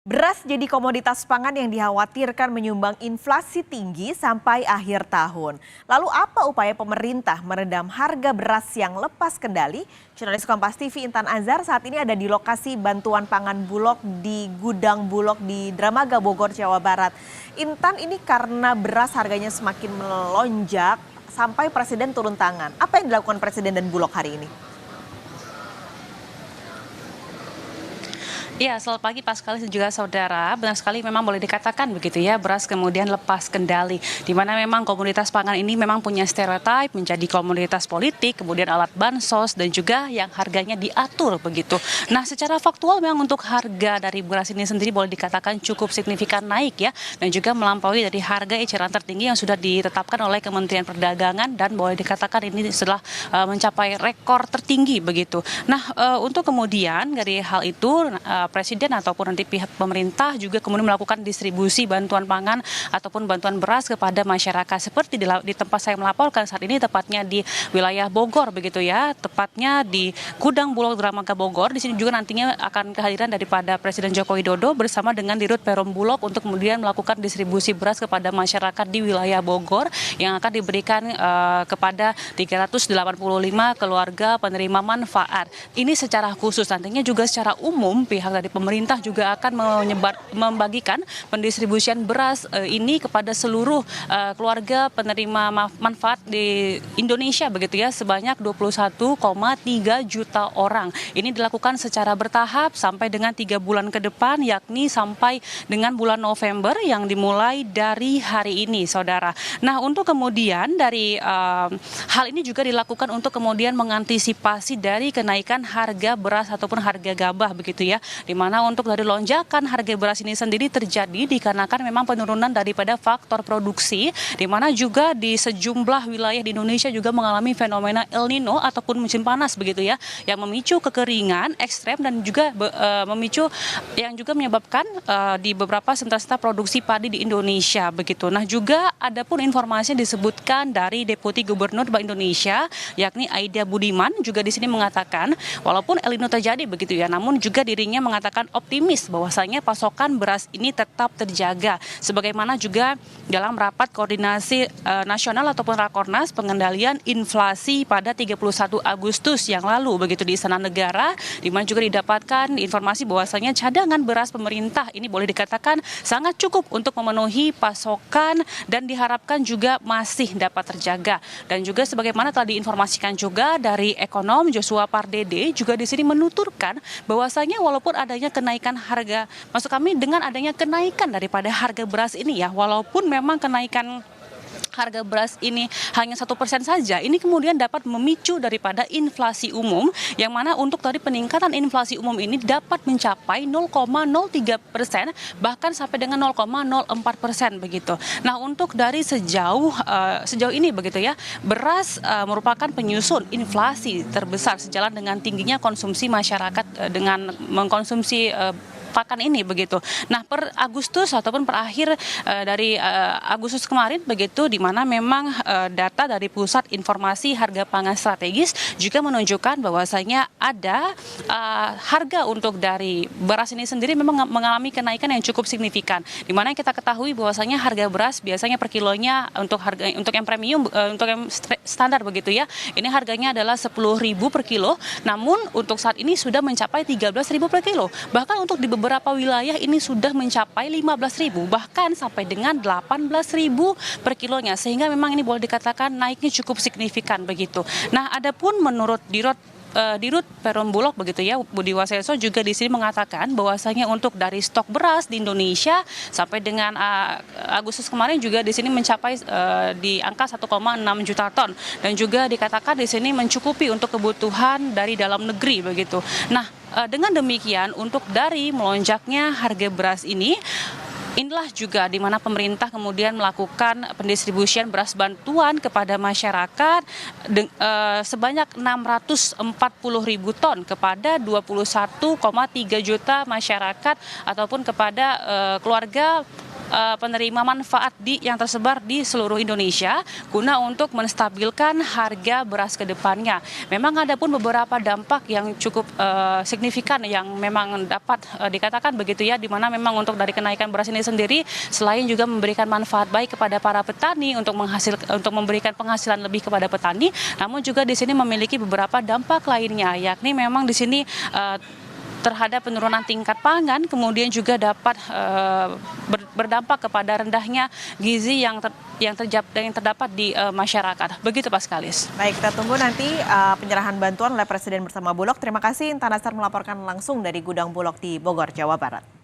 Beras jadi komoditas pangan yang dikhawatirkan menyumbang inflasi tinggi sampai akhir tahun. Lalu apa upaya pemerintah meredam harga beras yang lepas kendali? Jurnalis Kompas TV Intan Azhar saat ini ada di lokasi bantuan pangan Bulog di gudang Bulog di Dramaga Bogor, Jawa Barat. Intan, ini karena beras harganya semakin melonjak sampai Presiden turun tangan. Apa yang dilakukan Presiden dan Bulog hari ini? Iya, selamat pagi Pak sekali dan juga saudara. Benar sekali memang boleh dikatakan begitu ya, beras kemudian lepas kendali. Di mana memang komoditas pangan ini memang punya stereotip menjadi komoditas politik, kemudian alat bansos dan juga yang harganya diatur begitu. Nah, secara faktual memang untuk harga dari beras ini sendiri boleh dikatakan cukup signifikan naik ya, dan juga melampaui dari harga eceran tertinggi yang sudah ditetapkan oleh Kementerian Perdagangan dan boleh dikatakan ini setelah mencapai rekor tertinggi begitu. Nah, untuk kemudian dari hal itu Presiden ataupun nanti pihak pemerintah juga kemudian melakukan distribusi bantuan pangan ataupun bantuan beras kepada masyarakat seperti di tempat saya melaporkan saat ini, tepatnya di wilayah Bogor begitu ya, tepatnya di gudang Bulog Dramaga Bogor. Di sini juga nantinya akan kehadiran daripada Presiden Joko Widodo bersama dengan Dirut Perum Bulog untuk kemudian melakukan distribusi beras kepada masyarakat di wilayah Bogor yang akan diberikan kepada 385 keluarga penerima manfaat. Ini secara khusus, nantinya juga secara umum pihak dari pemerintah juga akan membagikan pendistribusian beras ini kepada seluruh keluarga penerima manfaat di Indonesia begitu ya, sebanyak 21,3 juta orang. Ini dilakukan secara bertahap sampai dengan 3 bulan ke depan, yakni sampai dengan bulan November yang dimulai dari hari ini, saudara. Nah, untuk kemudian dari hal ini juga dilakukan untuk kemudian mengantisipasi dari kenaikan harga beras ataupun harga gabah begitu ya, di mana untuk dari lonjakan harga beras ini sendiri terjadi dikarenakan memang penurunan daripada faktor produksi, di mana juga di sejumlah wilayah di Indonesia juga mengalami fenomena El Nino ataupun musim panas begitu ya, yang memicu kekeringan ekstrem dan juga memicu yang juga menyebabkan di beberapa sentra-sentra produksi padi di Indonesia begitu. Nah, juga ada pun informasi yang disebutkan dari Deputi Gubernur Bank Indonesia yakni Aida Budiman juga di sini mengatakan walaupun El Nino terjadi begitu ya, namun juga dirinya mengatakan optimis bahwasanya pasokan beras ini tetap terjaga. Sebagaimana juga dalam rapat koordinasi nasional ataupun Rakornas pengendalian inflasi pada 31 Agustus yang lalu begitu di Istana Negara, di mana juga didapatkan informasi bahwasanya cadangan beras pemerintah ini boleh dikatakan sangat cukup untuk memenuhi pasokan dan diharapkan juga masih dapat terjaga. Dan juga sebagaimana telah diinformasikan juga dari ekonom Joshua Pardede juga di sini menuturkan bahwasanya walaupun adanya kenaikan harga, maksud kami dengan adanya kenaikan daripada harga beras ini ya, walaupun memang kenaikan harga beras ini hanya 1% saja, ini kemudian dapat memicu daripada inflasi umum, yang mana untuk dari peningkatan inflasi umum ini dapat mencapai 0,03%, bahkan sampai dengan 0,04% begitu. Nah, untuk dari sejauh ini begitu ya, beras merupakan penyusun inflasi terbesar sejalan dengan tingginya konsumsi masyarakat dengan mengkonsumsi pakan ini begitu. Nah, per Agustus ataupun per akhir dari Agustus kemarin begitu, di mana memang data dari Pusat Informasi Harga Pangan Strategis juga menunjukkan bahwasanya ada harga untuk dari beras ini sendiri memang mengalami kenaikan yang cukup signifikan. Di mana kita ketahui bahwasanya harga beras biasanya per kilonya untuk yang premium, untuk yang standar begitu ya, ini harganya adalah 10.000 per kilo. Namun untuk saat ini sudah mencapai 13.000 per kilo. Bahkan untuk di beberapa wilayah ini sudah mencapai 15.000, bahkan sampai dengan 18.000 per kilonya, sehingga memang ini boleh dikatakan naiknya cukup signifikan begitu. Nah, adapun menurut Dirut Perum Bulog begitu ya, Budi Waseso juga di sini mengatakan bahwasanya untuk dari stok beras di Indonesia sampai dengan Agustus kemarin juga di sini mencapai di angka 1,6 juta ton, dan juga dikatakan di sini mencukupi untuk kebutuhan dari dalam negeri begitu. Nah, dengan demikian untuk dari melonjaknya harga beras ini, inilah juga di mana pemerintah kemudian melakukan pendistribusian beras bantuan kepada masyarakat sebanyak 640.000 ton kepada 21,3 juta masyarakat ataupun kepada keluarga penerima manfaat yang tersebar di seluruh Indonesia guna untuk menstabilkan harga beras ke depannya. Memang ada pun beberapa dampak yang cukup signifikan yang memang dapat dikatakan begitu ya, di mana memang untuk dari kenaikan beras ini sendiri selain juga memberikan manfaat baik kepada para petani untuk memberikan penghasilan lebih kepada petani, namun juga di sini memiliki beberapa dampak lainnya, yakni memang di sini terhadap penurunan tingkat pangan, kemudian juga dapat berdampak kepada rendahnya gizi yang terdapat di masyarakat. Begitu Pak Skalis. Baik, kita tunggu nanti penyerahan bantuan oleh Presiden bersama Bulog. Terima kasih Intan Nasar melaporkan langsung dari Gudang Bulog di Bogor, Jawa Barat.